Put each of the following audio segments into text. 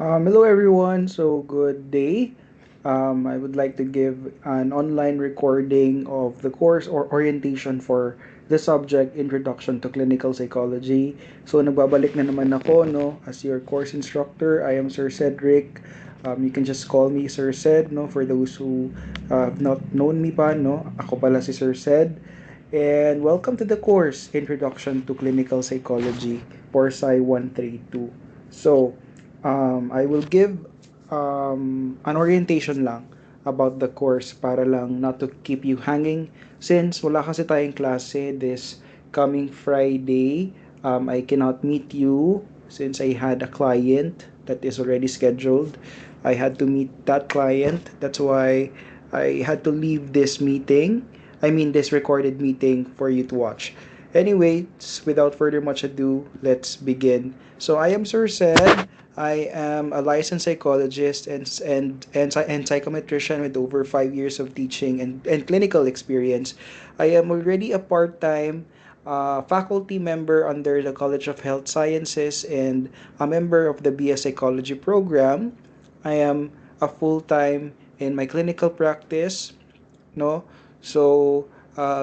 Hello everyone, so good day. I would like to give an online recording of the course or orientation for the subject Introduction to Clinical Psychology. So nagbabalik na naman ako no as your course instructor. I am Sir Cedric. You can just call me Sir Ced no for those who have not known me pa no. Ako pala si Sir Ced. And welcome to the course Introduction to Clinical Psychology for Psi 132. So, I will give an orientation lang about the course para lang not to keep you hanging since wala kasi tayong klase this coming Friday. I cannot meet you since I had a client that is already scheduled. I had to meet that client. That's why I had to leave this meeting. I mean, this recorded meeting for you to watch. Anyways, without further much ado, let's begin. So I am Sir Said. I am a licensed psychologist and psychometrician with over 5 years of teaching and clinical experience. I am already a part-time faculty member under the College of Health Sciences and a member of the BS Psychology program. I am a full-time in my clinical practice, no? So,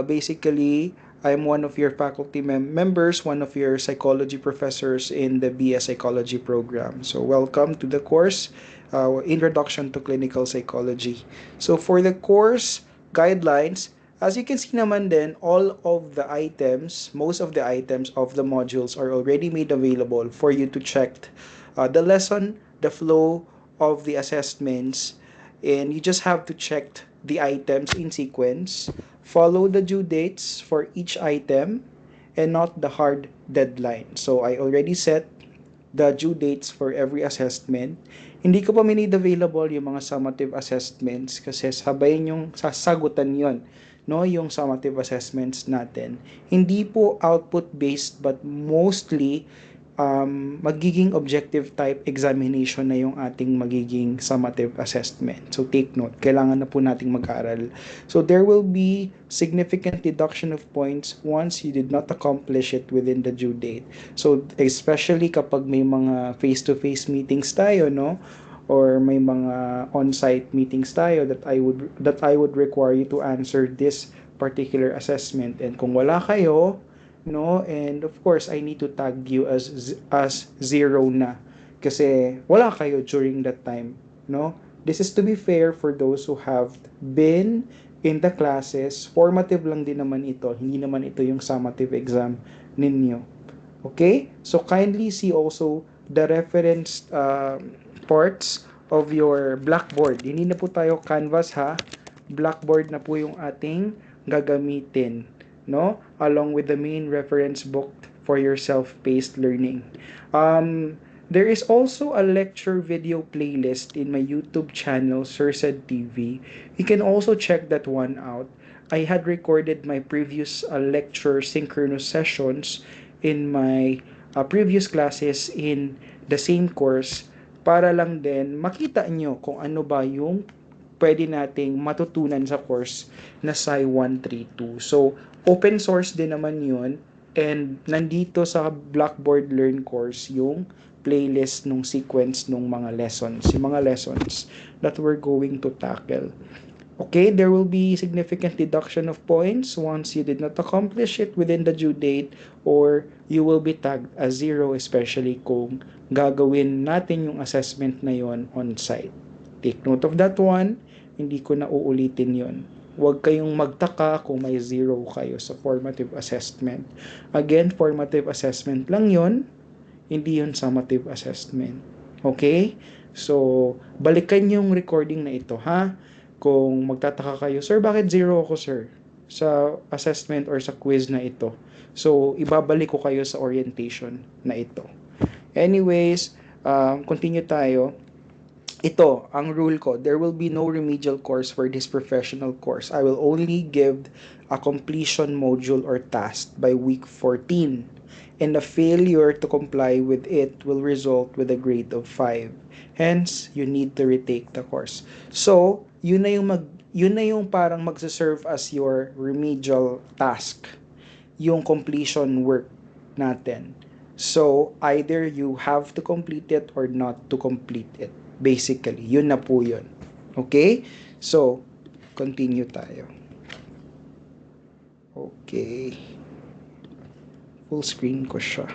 basically, I'm one of your faculty members, one of your psychology professors in the BS Psychology program. So, welcome to the course, Introduction to Clinical Psychology. So, for the course guidelines, as you can see naman din, all of the items, most of the items of the modules are already made available for you to check the lesson, the flow of the assessments, and you just have to check the items in sequence, follow the due dates for each item, and not the hard deadline. So I already set the due dates for every assessment. Hindi ko pa minade available yung mga summative assessments kasi sabayin yung sasagutan yon, no, yung summative assessments natin. Hindi po output based but mostly magiging objective type examination na yung ating magiging summative assessment. So take note, kailangan na po nating mag-aral. So there will be significant deduction of points once you did not accomplish it within the due date. So especially kapag may mga face-to-face meetings tayo, no? Or may mga on-site meetings tayo that I would require you to answer this particular assessment. And kung wala kayo, no, and of course I need to tag you as zero na kasi wala kayo during that time, no. This is to be fair for those who have been in the classes. Formative lang din naman ito, hindi naman ito yung summative exam ninyo. Okay, so kindly see also the reference parts of your blackboard. Hindi na po tayo canvas ha, blackboard na po yung ating gagamitin, no? Along with the main reference book for your self-paced learning. There is also a lecture video playlist in my YouTube channel, Sursed TV. You can also check that one out. I had recorded my previous lecture synchronous sessions in my previous classes in the same course para lang din makita nyo kung ano ba yung pwede nating matutunan sa course na Psi 132. So, open source din naman yun. And nandito sa Blackboard Learn course yung playlist nung sequence nung mga lessons. Yung mga lessons that we're going to tackle. Okay, there will be significant deduction of points once you did not accomplish it within the due date or you will be tagged as zero especially kung gagawin natin yung assessment na yon on site. Take note of that one. Hindi ko na uulitin yon. Huwag kayong magtaka kung may zero kayo sa formative assessment. Again, formative assessment lang yon, hindi yon summative assessment. Okay? So, balikan yung recording na ito, ha? Kung magtataka kayo, sir, bakit zero ako, sir? Sa assessment or sa quiz na ito. So, ibabalik ko kayo sa orientation na ito. Anyways, continue tayo. Ito, ang rule ko, there will be no remedial course for this professional course. I will only give a completion module or task by week 14. And a failure to comply with it will result with a grade of 5. Hence, you need to retake the course. So, yun na yung parang magse-serve as your remedial task, yung completion work natin. So, either you have to complete it or not to complete it. Basically, yun na po yun. Okay? So, continue tayo. Okay. Full screen ko siya.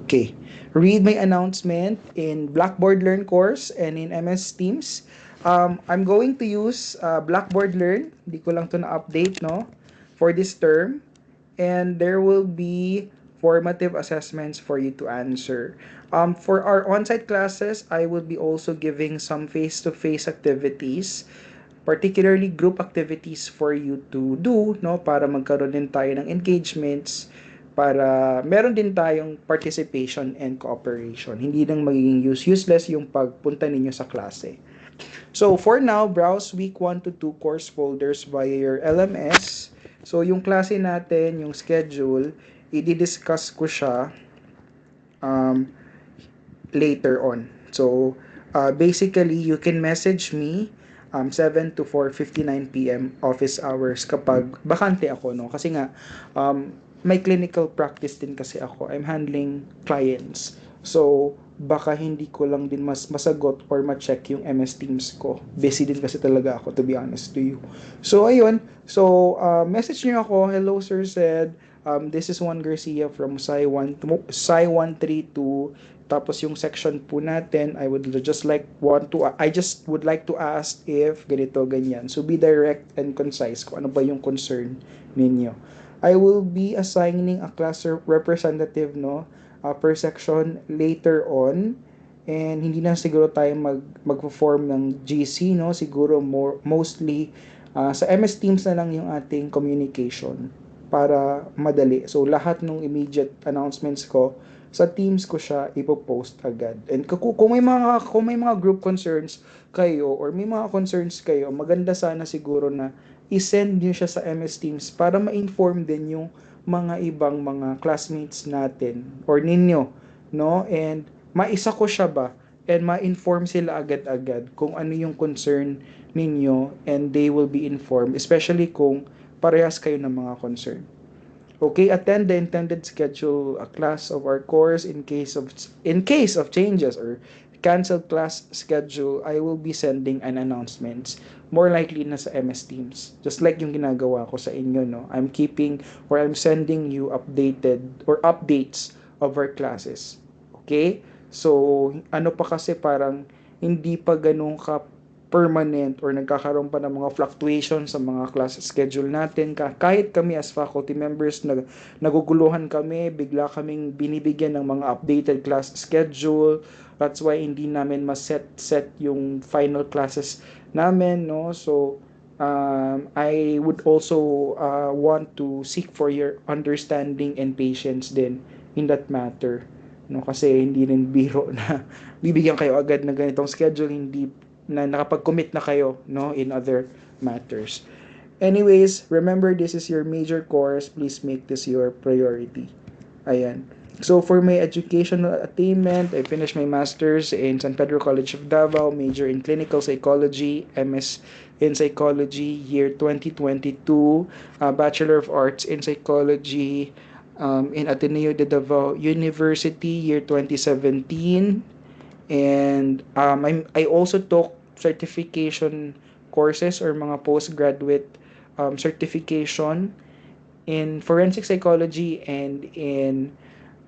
Okay. Read my announcement in Blackboard Learn course and in MS Teams. I'm going to use Blackboard Learn. Hindi ko lang to na-update, no? For this term. And there will be formative assessments for you to answer. For our on-site classes, I will be also giving some face-to-face activities, particularly group activities for you to do, no, para magkaroon din tayo ng engagements, para meron din tayong participation and cooperation. Hindi nang magiging useless yung pagpunta ninyo sa klase. So for now, browse week 1 to 2 course folders via your LMS. So yung klase natin, yung schedule, i-discuss ko siya um, later on. So basically, you can message me 7 to 4:59 p.m. office hours kapag bakante ako, no? Kasi nga may clinical practice din kasi ako. I'm handling clients. So baka hindi ko lang din masagot or ma-check yung MS Teams ko. Busy din kasi talaga ako, to be honest to you. So ayun, so message niyo ako. Hello Sir said, this is Juan Garcia from Psi 132. Tapos yung section po natin, I just would like to ask if ganito, ganyan. So be direct and concise kung ano ba yung concern ninyo. I will be assigning a class representative, no, per section later on. And hindi na siguro tayo mag-form ng GC, no? Siguro mostly sa MS Teams na lang yung ating communication para madali. So lahat ng immediate announcements ko sa Teams ko siya ipo-post agad. And kung may mga group concerns kayo or may mga concerns kayo, maganda sana siguro na i-send niyo siya sa MS Teams para ma-inform din yung mga ibang mga classmates natin or ninyo, no? And maisa ko siya ba and ma-inform sila agad-agad kung ano yung concern ninyo, and they will be informed, especially kung parehas kayo ng mga concern. Okay, attend the intended schedule a class of our course in case of changes or canceled class schedule. I will be sending an announcements, more likely na sa MS Teams, just like yung ginagawa ko sa inyo, no? I'm sending you updates of our classes. Okay, so ano pa kasi parang hindi pa ganun ka permanent or nagkakaroon pa ng mga fluctuations sa mga class schedule natin. Kahit kami as faculty members, naguguluhan kami, bigla kaming binibigyan ng mga updated class schedule. That's why hindi namin set yung final classes namin, no? So, I would also want to seek for your understanding and patience din in that matter, no? Kasi hindi rin biro na bibigyan kayo agad ng ganitong schedule, hindi na nakapag-commit na kayo, no, in other matters. Anyways, remember this is your major course. Please make this your priority. Ayan. So for my educational attainment, I finished my master's in San Pedro College of Davao, major in clinical psychology, MS in psychology, year 2022, Bachelor of Arts in psychology in Ateneo de Davao University, year 2017. And I also took certification courses or mga postgraduate certification in forensic psychology and in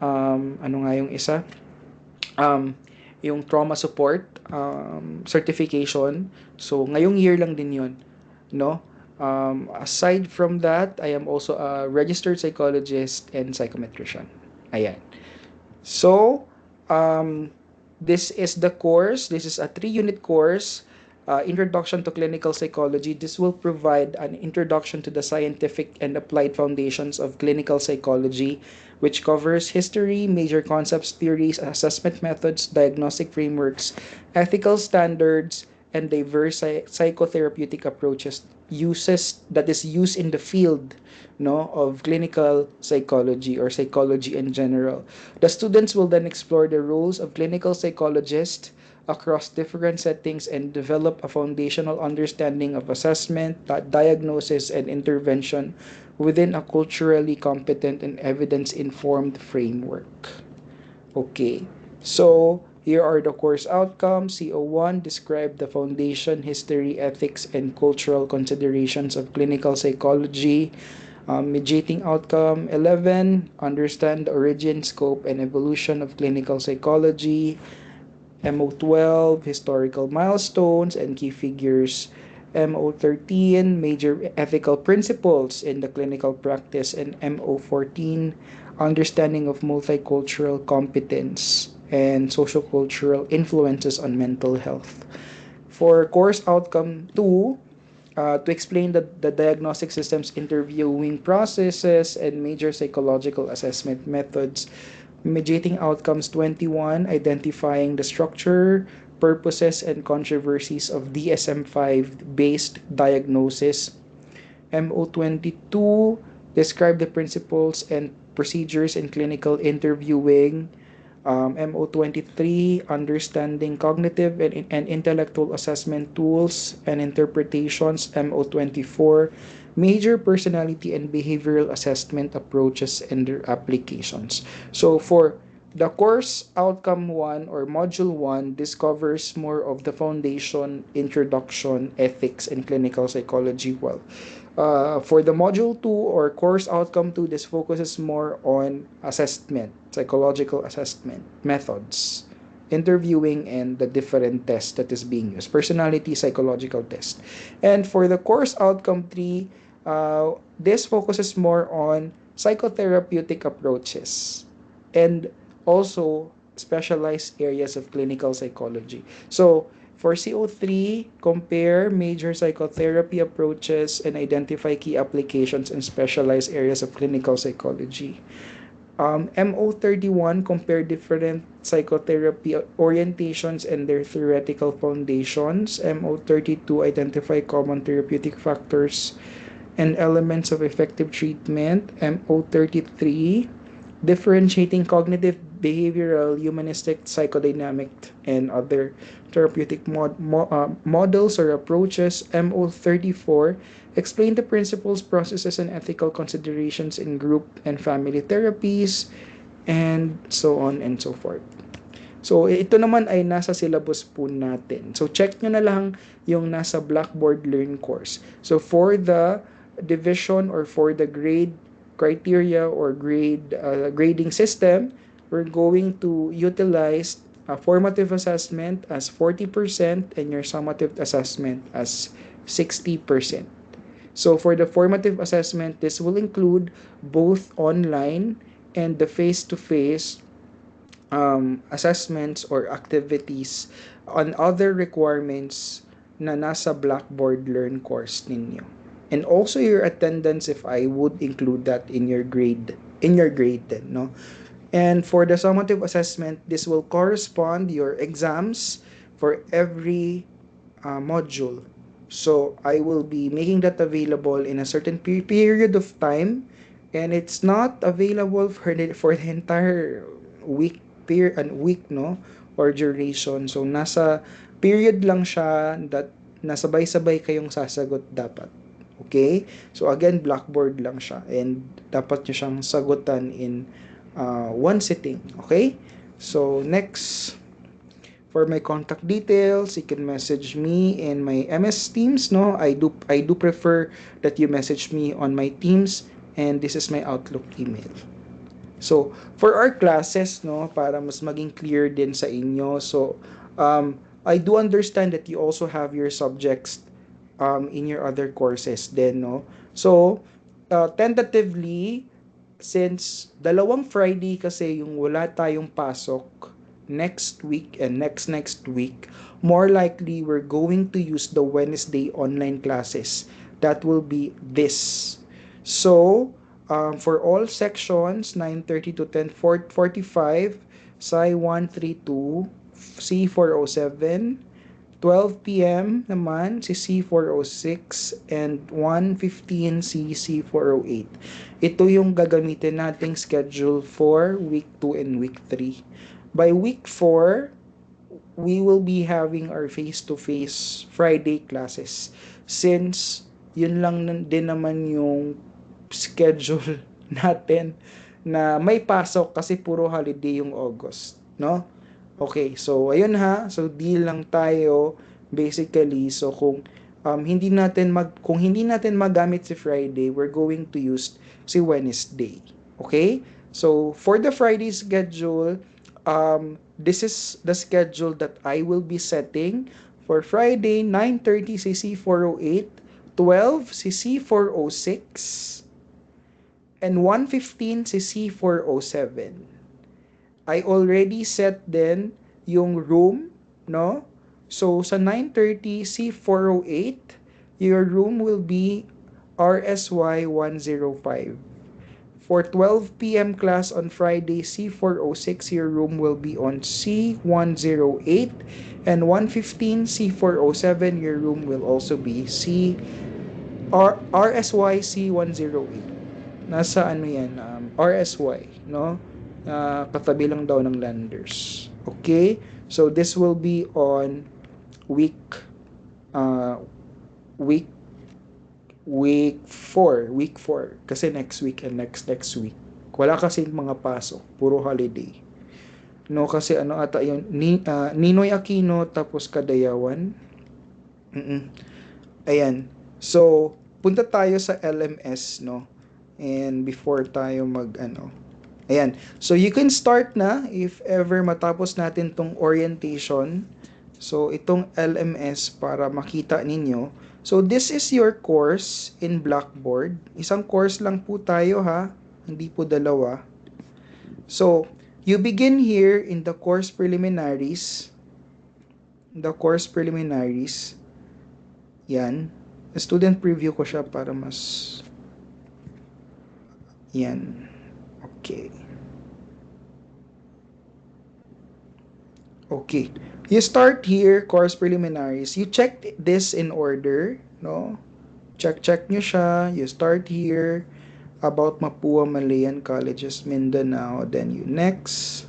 ano nga yung isa, yung trauma support certification. So ngayong year lang din yun, no? Aside from that, I am also a registered psychologist and psychometrician. Ayan. So this is the course. This is a 3-unit course, Introduction to Clinical Psychology. This will provide an introduction to the scientific and applied foundations of clinical psychology, which covers history, major concepts, theories, assessment methods, diagnostic frameworks, ethical standards, and diverse psychotherapeutic approaches that is used in the field, no, of clinical psychology or psychology in general. The students will then explore the roles of clinical psychologists, across different settings and develop a foundational understanding of assessment, diagnosis, and intervention within a culturally competent and evidence informed framework. Okay, so here are the course outcomes. CO1 describe the foundation, history, ethics, and cultural considerations of clinical psychology. Mediating outcome 11 understand the origin, scope, and evolution of clinical psychology. MO12 historical milestones and key figures. MO13 major ethical principles in the clinical practice, and MO14 understanding of multicultural competence and sociocultural influences on mental health. For course outcome 2, to explain the diagnostic systems interviewing processes and major psychological assessment methods. Mediating outcomes 21, identifying the structure, purposes, and controversies of DSM-5 based diagnosis. MO22, describe the principles and procedures in clinical interviewing. MO23, understanding cognitive and intellectual assessment tools and interpretations. MO24, major personality and behavioral assessment approaches and their applications. So for the course outcome 1 or module 1, this covers more of the foundation, introduction, ethics, and clinical psychology. Well, for the module 2 or course outcome 2, this focuses more on assessment, psychological assessment, methods, interviewing, and the different tests that is being used, personality psychological test. And for the course outcome 3, this focuses more on psychotherapeutic approaches and also specialized areas of clinical psychology. So for CO3, compare major psychotherapy approaches and identify key applications in specialized areas of clinical psychology. MO31, compare different psychotherapy orientations and their theoretical foundations. MO32, identify common therapeutic factors and elements of effective treatment. MO33, differentiating cognitive, behavioral, humanistic, psychodynamic, and other therapeutic models or approaches. MO34, explain the principles, processes, and ethical considerations in group and family therapies, and so on and so forth. So, ito naman ay nasa syllabus po natin. So, check nyo na lang yung nasa Blackboard Learn course. So, for the division or for the grade criteria or grading system, we're going to utilize a formative assessment as 40% and your summative assessment as 60%. So for the formative assessment, this will include both online and the face-to-face assessments or activities on other requirements na nasa Blackboard Learn course ninyo. And also your attendance if I would include that in your grade then, no? And for the summative assessment, this will correspond your exams for every module. So I will be making that available in a certain period of time, and it's not available for the entire week, no, or duration. So nasa period lang siya that nasabay-sabay kayong sasagot dapat. Okay? So again, Blackboard lang siya and dapat nyo siyang sagutan in one sitting. Okay? So next, for my contact details, you can message me in my MS Teams, no? I do prefer that you message me on my Teams, and this is my Outlook email. So, for our classes, no, para mas maging clear din sa inyo. So, I do understand that you also have your subjects in your other courses then, no? So, tentatively, since dalawang Friday kasi yung wala tayong pasok next week and next week, more likely we're going to use the Wednesday online classes. That will be this. So, for all sections, 9:30 to 10:45, Psi 132, C407, 12 p.m. naman si C406 and 1:15 si C408. Ito yung gagamitin nating schedule for week 2 and week 3. By week 4, we will be having our face-to-face Friday classes since yun lang din naman yung schedule natin na may pasok kasi puro holiday yung August, no? Okay, so ayun ha. So deal lang tayo basically. So kung hindi natin magamit si Friday, we're going to use si Wednesday. Okay? So for the Friday schedule, this is the schedule that I will be setting for Friday 9:30 si C408, 12 si C406, and 1:15 si C407. I already set din yung room, no? So, sa 9:30 C408, your room will be RSY 105. For 12 p.m. class on Friday, C406, your room will be on C108. And 1:15 C407, your room will also be RSY C108. Nasa ano yan, RSY, no? Katabi lang daw ng landers. Okay? So, this will be on week, uh, week, week 4. Kasi next week and next week. Wala kasi mga pasok. Puro holiday. No, kasi ano ata yun, Ninoy Aquino tapos Kadayawan. Mm-mm. Ayan. So, punta tayo sa LMS, no? And before tayo ayan. So, you can start na if ever matapos natin tong orientation. So, itong LMS para makita ninyo. So, this is your course in Blackboard. Isang course lang po tayo ha. Hindi po dalawa. So, you begin here in the course preliminaries. The course preliminaries. Yan. Student preview ko siya para mas... Yan. Okay. Okay. You start here, course preliminaries. You check this in order, no? Check nyo siya. You start here about Mapua Malayan Colleges, Mindanao. Then you next.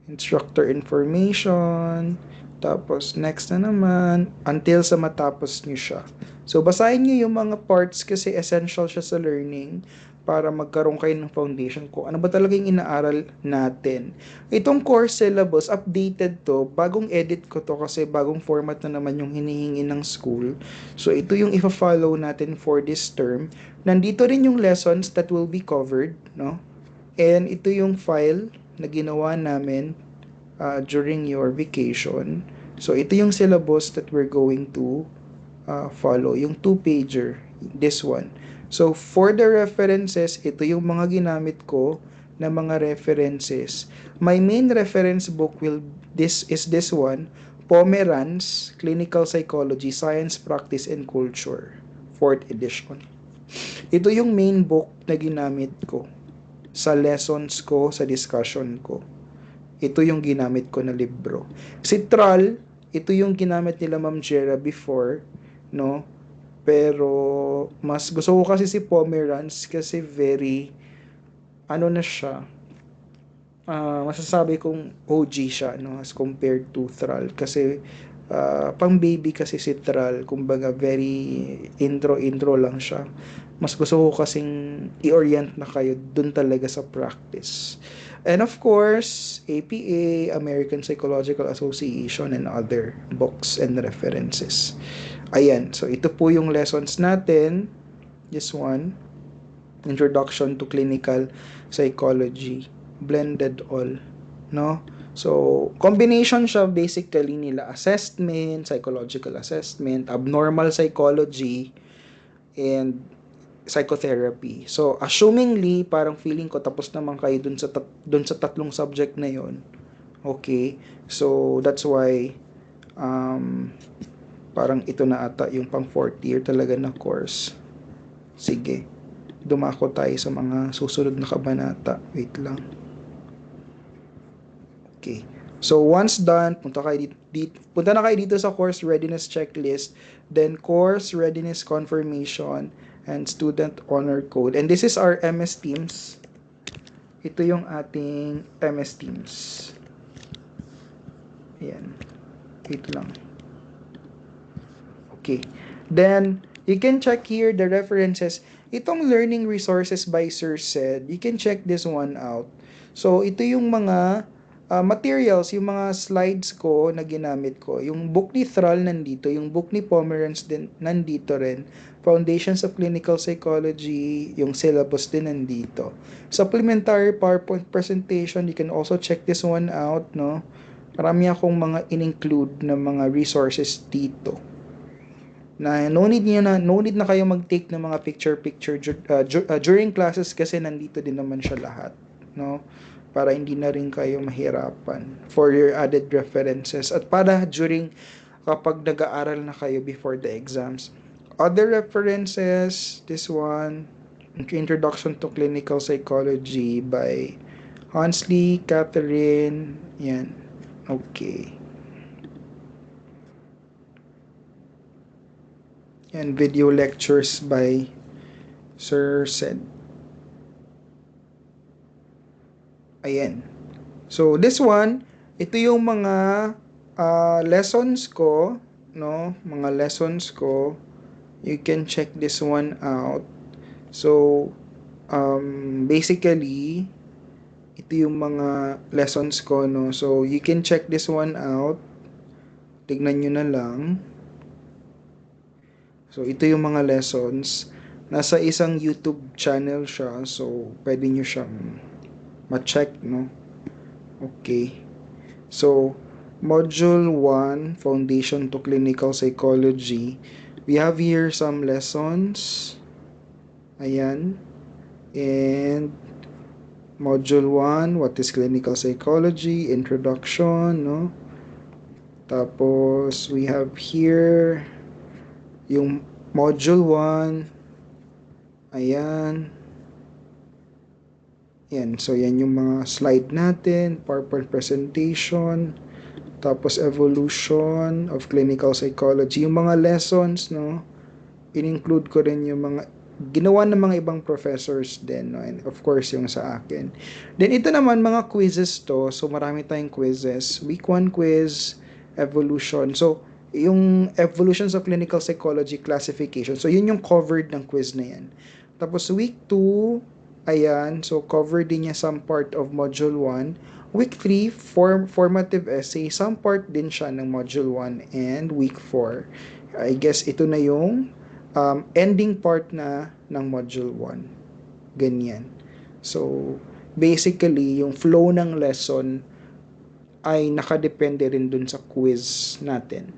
Instructor information. Tapos next na naman until sa matapos nyo siya. So basahin nyo yung mga parts kasi essential siya sa learning para magkaroon kayo ng foundation ko. Ano ba talaga yung inaaral natin? Itong course syllabus, updated to. Bagong edit ko to kasi bagong format na naman yung hinihingi ng school. So ito yung ifa-follow natin for this term. Nandito rin yung lessons that will be covered, no? And ito yung file na ginawa namin during your vacation. So ito yung syllabus that we're going to follow. Yung 2-pager, this one. So, for the references, ito yung mga ginamit ko na mga references. My main reference book is this one, Pomeranz, Clinical Psychology, Science, Practice, and Culture, 4th edition. Ito yung main book na ginamit ko sa lessons ko, sa discussion ko. Ito yung ginamit ko na libro. Si Tral, ito yung ginamit nila Ma'am Jera before, no? Pero mas gusto ko kasi si Pomeranz kasi very ano na siya, masasabi kong OG siya, no, as compared to Thrall kasi pang baby kasi si Thrall, kumbaga very intro lang siya. Mas gusto ko kasing i-orient na kayo dun talaga sa practice. And of course, APA, American Psychological Association, and other books and references. Ayan, so ito po yung lessons natin. This one, Introduction to Clinical Psychology, blended all, no? So, combination siya basically nila assessment, psychological assessment, abnormal psychology, and psychotherapy. So, assumingly, parang feeling ko tapos naman kayo dun sa tatlong subject na yon. Okay? So, that's why parang ito na ata yung pang 4th year talaga na course. Sige. Dumako tayo sa mga susunod na kabanata. Wait lang. Okay. So, once done, punta na kayo dito sa course readiness checklist, then course readiness confirmation, and student honor code. And this is our MS Teams. Ito yung ating MS Teams. Ayan. Wait lang. Okay. Then, you can check here the references. Itong learning resources by Sir Said, you can check this one out. So, ito yung mga materials, yung mga slides ko na ginamit ko. Yung book ni Thrall nandito, yung book ni Pomerantz din nandito rin. Foundations of Clinical Psychology, yung syllabus din nandito. Supplementary PowerPoint presentation, you can also check this one out, no? Marami akong mga in-include na mga resources dito na no need na kayo mag-take ng mga picture during classes kasi nandito din naman siya lahat, no, para hindi na rin kayo mahirapan for your added references at para during kapag nag-aaral na kayo before the exams. Other references, this one, Introduction to Clinical Psychology by Hansley, Catherine, yan. Okay. And video lectures by Sir Said. Ayan. So, this one, ito yung mga lessons ko, no? Mga lessons ko. You can check this one out. So, basically, ito yung mga lessons ko, no? So, you can check this one out. Tignan nyo na lang. So, ito yung mga lessons. Nasa isang YouTube channel siya. So, pwede nyo siyang ma-check, no? Okay. So, Module 1, Foundation to Clinical Psychology. We have here some lessons. Ayan. And Module 1, what is clinical psychology? Introduction, no? Tapos, we have here yung Module 1. Ayan. Yan. So, yan yung mga slide natin. PowerPoint presentation. Tapos, evolution of clinical psychology. Yung mga lessons, no? In-include ko rin yung mga ginawa ng mga ibang professors din, no? And of course, yung sa akin. Then, ito naman, mga quizzes to. So, marami tayong quizzes. Week 1 quiz, evolution. So, yung evolutions of clinical psychology classification. So, yun yung covered ng quiz na yan. Tapos, week 2, ayan. So, covered din niya some part of module 1. Week 3, formative essay. Some part din siya ng module 1. And week 4, I guess ito na yung ending part na ng module 1. Ganyan. So, basically, yung flow ng lesson ay nakadepende rin dun sa quiz natin.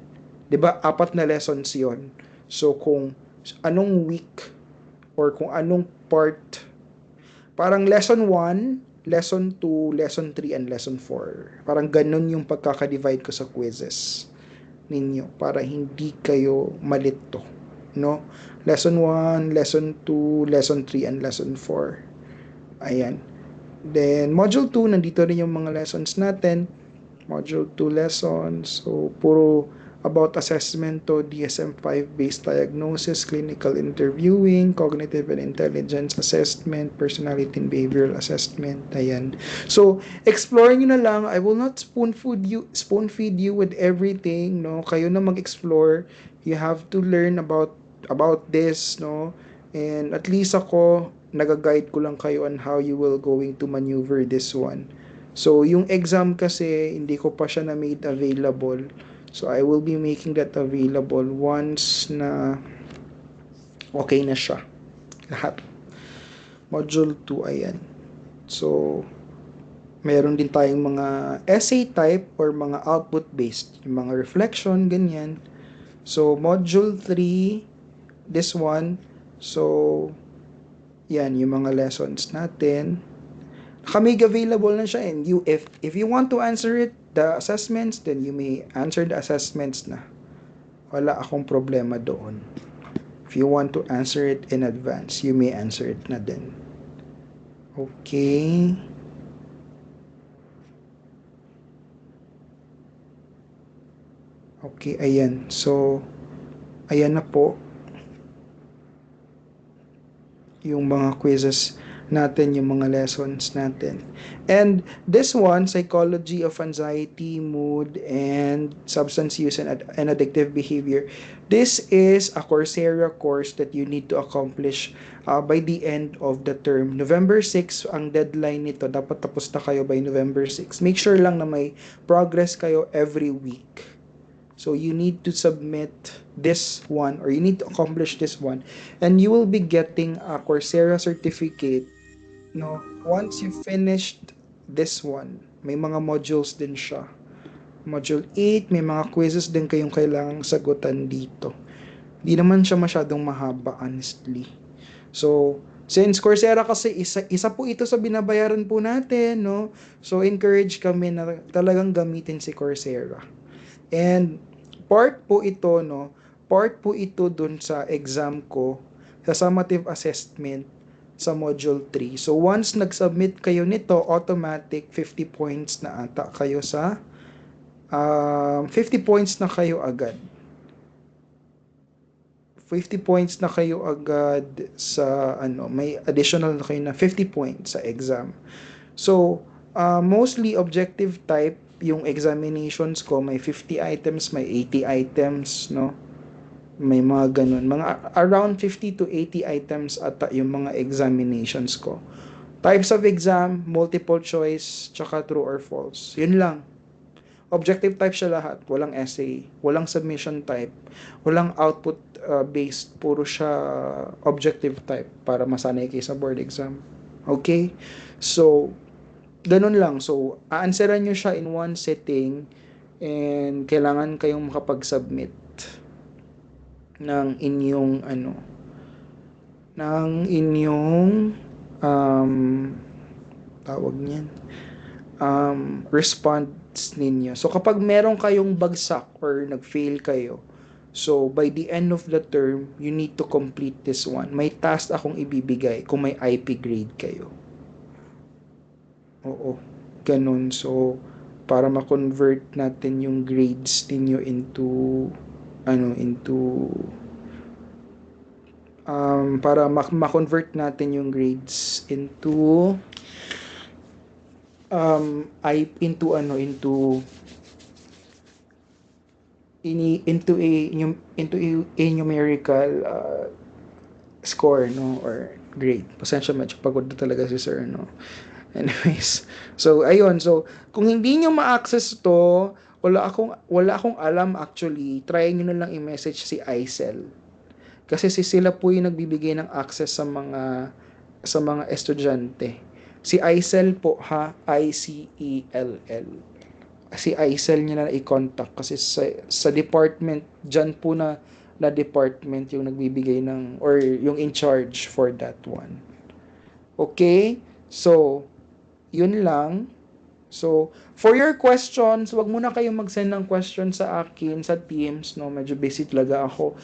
'Di ba? 4 na lessons 'yon. So kung anong week or kung anong part, parang lesson 1, lesson 2, lesson 3 and lesson 4. Parang ganun yung pagkaka-divide ko sa quizzes ninyo para hindi kayo malito, no? Lesson 1, lesson 2, lesson 3 and lesson 4. Ayan. Then module 2, nandito rin yung mga lessons natin. Module 2 lessons. So, puro about assessment to DSM-5 based diagnosis, clinical interviewing, cognitive and intelligence assessment, personality and behavioral assessment. Ayan. So, explore nyo na lang. I will not spoon feed you with everything, no? Kayo na mag-explore. You have to learn about this, no? And at least ako, nag-guide ko lang kayo on how you will going to maneuver this one. So, yung exam kasi, hindi ko pa siya na made available. So, I will be making that available once na okay na siya. Lahat. Module 2, ayan. So, meron din tayong mga essay type or mga output-based. Yung mga reflection, ganyan. So, Module 3, this one. So, yan, yung mga lessons natin. Kami available na siya, and you, if you want to answer it, the assessments, then you may answer the assessments na. Wala akong problema doon. If you want to answer it in advance, you may answer it na din. Okay. Okay, ayan. So, ayan na po yung mga quizzes natin yung mga lessons natin. And this one, Psychology of Anxiety, Mood, and Substance Use and Addictive Behavior, this is a Coursera course that you need to accomplish by the end of the term. November 6 ang deadline nito. Dapat tapos na kayo by November 6. Make sure lang na may progress kayo every week. So you need to submit this one, or you need to accomplish this one, and you will be getting a Coursera certificate. No, once you finished this one, may mga modules din siya. Module 8, may mga quizzes din kayong kailangang sagutan dito. Di naman siya masyadong mahaba, honestly. So, since Coursera kasi isa po ito sa binabayaran po natin, no? So, encourage kami na talagang gamitin si Coursera. And part po ito, no? Part po ito dun sa exam ko, sa summative assessment sa module 3. So once nag-submit kayo nito, automatic 50 points na ata kayo sa 50 points na kayo agad. 50 points na kayo agad sa may additional na kayo na 50 points sa exam. So mostly objective type yung examinations ko, may 50 items, may 80 items, no? May mga ganun. Mga around 50 to 80 items ata yung mga examinations ko. Types of exam, multiple choice, tsaka true or false. Yun lang. Objective type siya lahat. Walang essay, walang submission type, walang output based. Puro siya objective type para masanay kayo sa board exam. Okay? So, ganun lang. So, aansaran nyo siya in one sitting and kailangan kayong makapag-submit ng inyong tawag niyan, response ninyo. So kapag meron kayong bagsak or nag-fail kayo, so by the end of the term, you need to complete this one. May task akong ibibigay kung may IP grade kayo. Oo, ganun. So para ma-convert natin yung grades ninyo into para ma-convert natin yung grades into a numerical score, no, or grade. Pasensya, medyo pagod na talaga si sir, no. Anyways, so ayun, so kung hindi nyo ma-access to, wala akong alam actually. Try niyo na lang i-message si ICEL. Kasi sila po yung nagbibigay ng access sa mga estudyante. Si ICEL po, ha, ICELL. Si ICEL niya na i-contact kasi sa department diyan po na department yung nagbibigay ng, or yung in charge for that one. Okay? So, yun lang. So, for your questions, wag muna kayong mag-send ng questions sa akin sa Teams, no? Medyo busy talaga ako.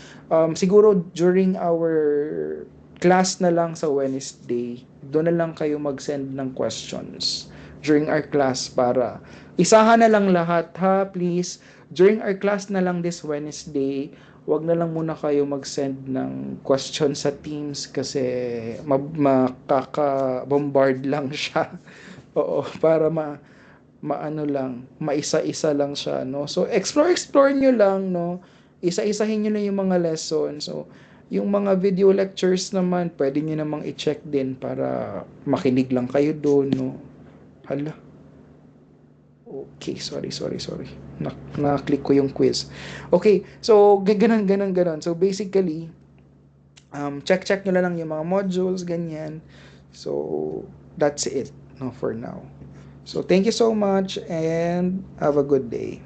Siguro during our class na lang sa Wednesday, doon na lang kayo mag-send ng questions during our class para isahan na lang lahat, ha, please. During our class na lang this Wednesday, wag na lang muna kayo mag-send ng questions sa Teams kasi makaka-bombard lang siya. Oo, para maano lang, maisa-isa lang siya, no? So, explore nyo lang, no? Isa-isahin nyo na yung mga lessons. So, yung mga video lectures naman, pwede nyo namang i-check din para makinig lang kayo doon, no? Hala. Okay, sorry. Na-click ko yung quiz. Okay, so, ganun. So, basically, check nyo lang yung mga modules, ganyan. So, that's it, no, for now. So thank you so much and have a good day.